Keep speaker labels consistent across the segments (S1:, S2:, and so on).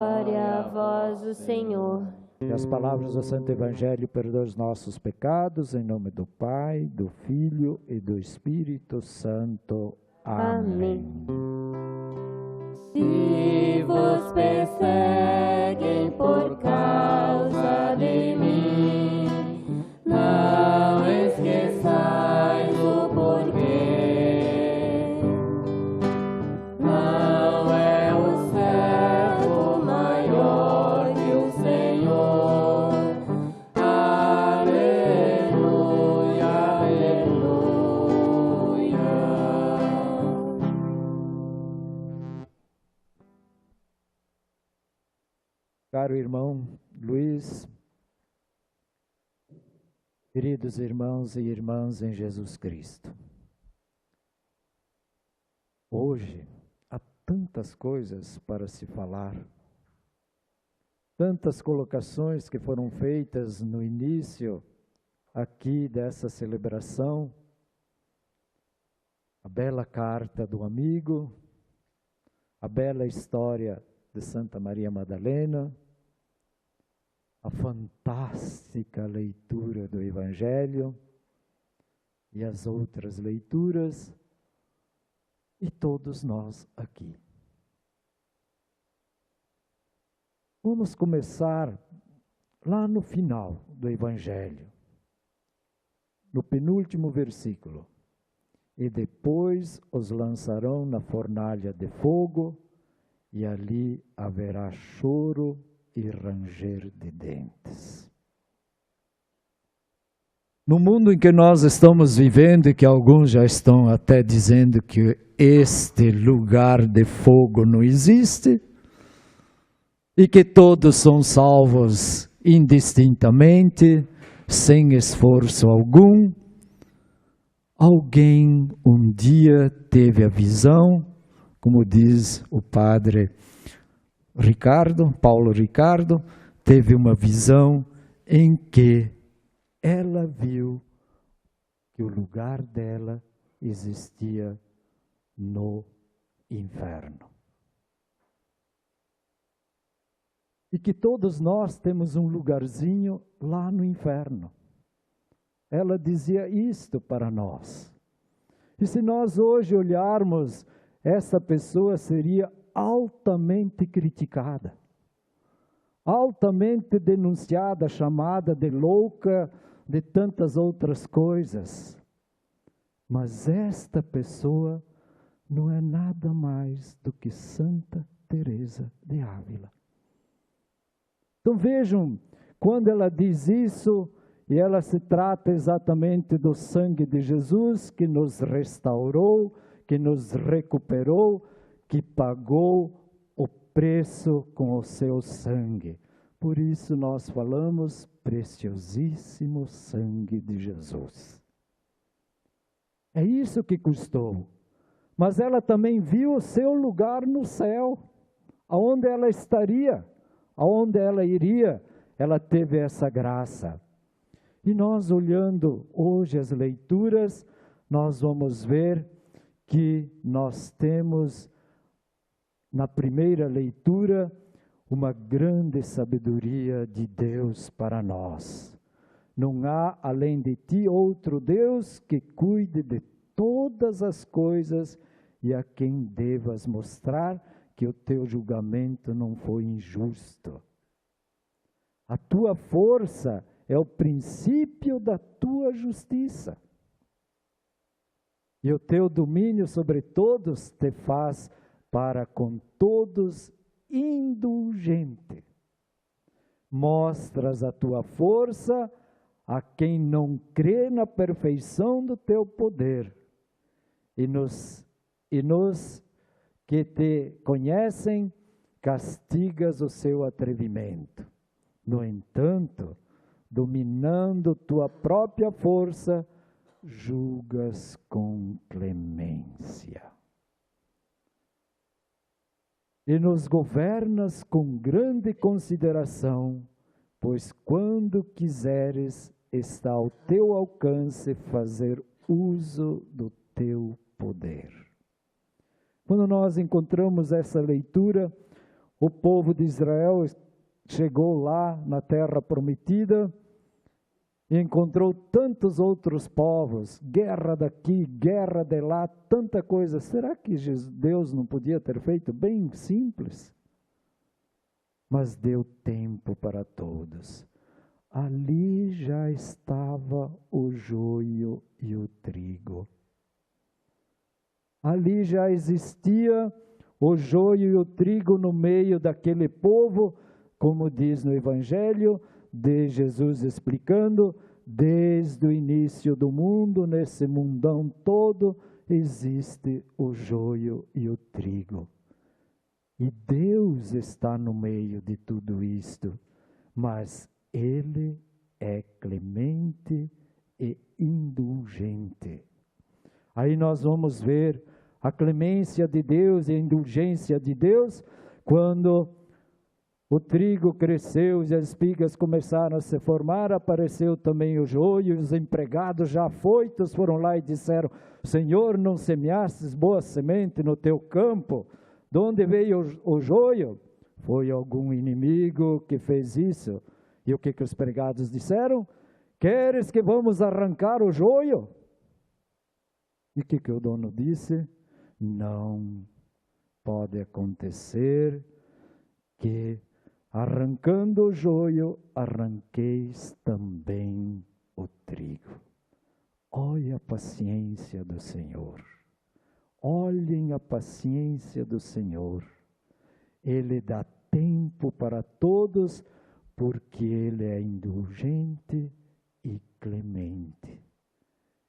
S1: Glória a vós, o Senhor.
S2: Que as palavras do Santo Evangelho perdoem os nossos pecados, em nome do Pai, do Filho e do Espírito Santo. Amém.
S1: Se vos perseguem por causa de mim, não esqueçais o porquê. Não é o servo maior que o Senhor. Aleluia, aleluia.
S2: Caro irmão Luiz, queridos irmãos e irmãs em Jesus Cristo, hoje há tantas coisas para se falar, tantas colocações que foram feitas no início aqui dessa celebração, a bela carta do amigo, a bela história de Santa Maria Madalena, a fantástica leitura do Evangelho e as outras leituras, e todos nós aqui. Vamos começar lá no final do Evangelho, no penúltimo versículo. E depois os lançarão na fornalha de fogo, e ali haverá choro e ranger de dentes. No mundo em que nós estamos vivendo, e que alguns já estão até dizendo que este lugar de fogo não existe, e que todos são salvos indistintamente, sem esforço algum, alguém um dia teve a visão, como diz o padre Paulo Ricardo, teve uma visão em que ela viu que o lugar dela existia no inferno. E que todos nós temos um lugarzinho lá no inferno. Ela dizia isto para nós. E se nós hoje olharmos, essa pessoa seria altamente criticada, altamente denunciada, chamada de louca, de tantas outras coisas. Mas esta pessoa não é nada mais do que Santa Teresa de Ávila. Então vejam, quando ela diz isso, e ela se trata exatamente do sangue de Jesus, que nos restaurou, que nos recuperou, que pagou o preço com o seu sangue. Por isso nós falamos preciosíssimo sangue de Jesus. É isso que custou. Mas ela também viu o seu lugar no céu, aonde ela estaria, aonde ela iria, ela teve essa graça. E nós olhando hoje as leituras, nós vamos ver que nós temos na primeira leitura uma grande sabedoria de Deus para nós. Não há além de ti outro Deus que cuide de todas as coisas e a quem devas mostrar que o teu julgamento não foi injusto. A tua força é o princípio da tua justiça. E o teu domínio sobre todos te faz para com todos indulgente. Mostras a tua força a quem não crê na perfeição do teu poder. E nos que te conhecem, castigas o seu atrevimento. No entanto, dominando tua própria força, julgas com clemência. E nos governas com grande consideração, pois quando quiseres, está ao teu alcance fazer uso do teu poder. Quando nós encontramos essa leitura, o povo de Israel chegou lá na terra prometida e encontrou tantos outros povos, guerra daqui, guerra de lá, tanta coisa. Será que Deus não podia ter feito bem simples? Mas deu tempo para todos. Ali já estava o joio e o trigo. Ali já existia o joio e o trigo no meio daquele povo, como diz no Evangelho, de Jesus explicando, desde o início do mundo, nesse mundão todo, existe o joio e o trigo. E Deus está no meio de tudo isto, mas Ele é clemente e indulgente. Aí nós vamos ver a clemência de Deus e a indulgência de Deus, quando o trigo cresceu e as espigas começaram a se formar, apareceu também o joio, e os empregados já afoitos foram lá e disseram: Senhor, não semeastes boa semente no teu campo? De onde veio o joio? Foi algum inimigo que fez isso. E o que os empregados disseram? Queres que vamos arrancar o joio? E o que o dono disse? Não pode acontecer que, arrancando o joio, arranqueis também o trigo. Olha a paciência do Senhor. Olhem a paciência do Senhor. Ele dá tempo para todos, porque Ele é indulgente e clemente.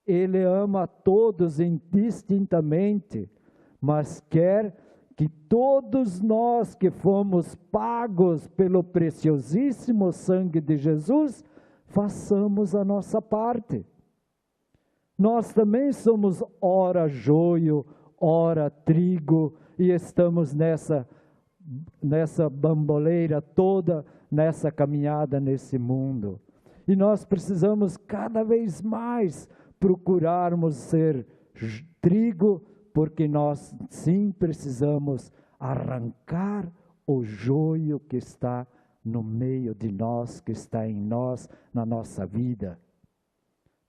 S2: Ele ama a todos indistintamente, mas quer que todos nós que fomos pagos pelo preciosíssimo sangue de Jesus, façamos a nossa parte. Nós também somos ora joio, ora trigo, e estamos nessa bamboleira toda, nessa caminhada nesse mundo. E nós precisamos cada vez mais procurarmos ser trigo, porque nós sim precisamos arrancar o joio que está no meio de nós, que está em nós, na nossa vida.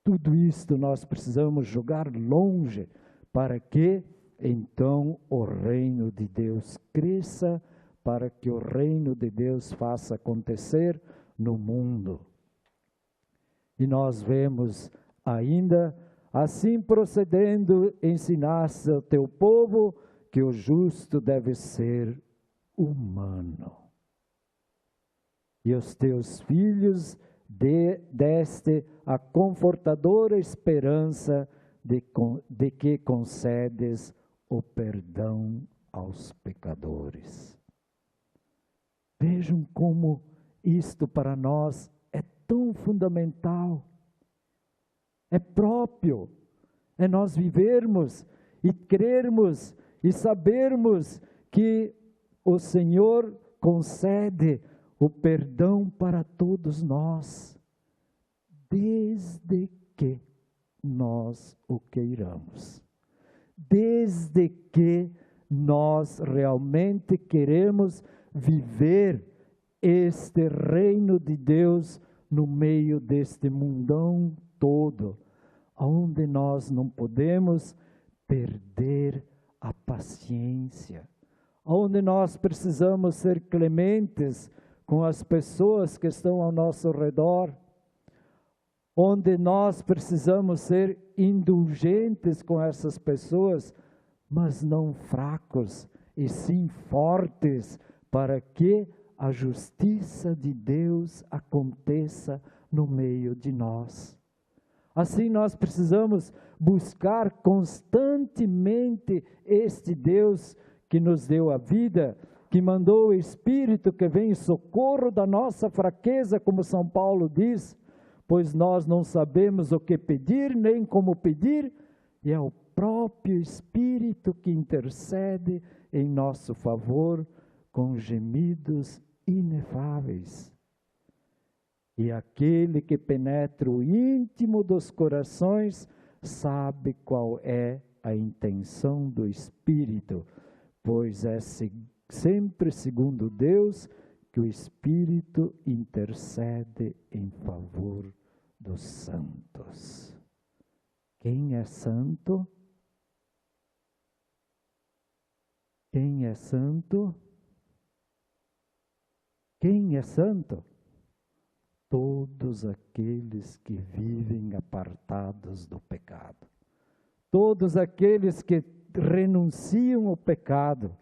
S2: Tudo isto nós precisamos jogar longe, para que então o reino de Deus cresça, para que o reino de Deus faça acontecer no mundo. E nós vemos ainda, assim procedendo, ensinaste ao teu povo que o justo deve ser humano. E os teus filhos deste a confortadora esperança de que concedes o perdão aos pecadores. Vejam como isto para nós é tão fundamental. É próprio, é nós vivermos e crermos e sabermos que o Senhor concede o perdão para todos nós, desde que nós o queiramos, desde que nós realmente queremos viver este reino de Deus no meio deste mundão todo, onde nós não podemos perder a paciência, onde nós precisamos ser clementes com as pessoas que estão ao nosso redor, onde nós precisamos ser indulgentes com essas pessoas, mas não fracos, e sim fortes, para que a justiça de Deus aconteça no meio de nós. Assim nós precisamos buscar constantemente este Deus que nos deu a vida, que mandou o Espírito que vem em socorro da nossa fraqueza, como São Paulo diz, pois nós não sabemos o que pedir, nem como pedir, e é o próprio Espírito que intercede em nosso favor com gemidos inefáveis. E aquele que penetra o íntimo dos corações sabe qual é a intenção do Espírito, pois é sempre segundo Deus, que o Espírito intercede em favor dos santos. Quem é santo? Quem é santo? Quem é santo? Todos aqueles que vivem apartados do pecado. Todos aqueles que renunciam ao pecado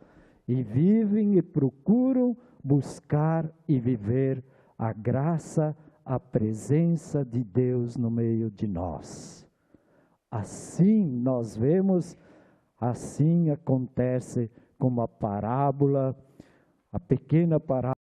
S2: e vivem e procuram buscar e viver a graça, a presença de Deus no meio de nós. Assim nós vemos, assim acontece como a parábola, a pequena parábola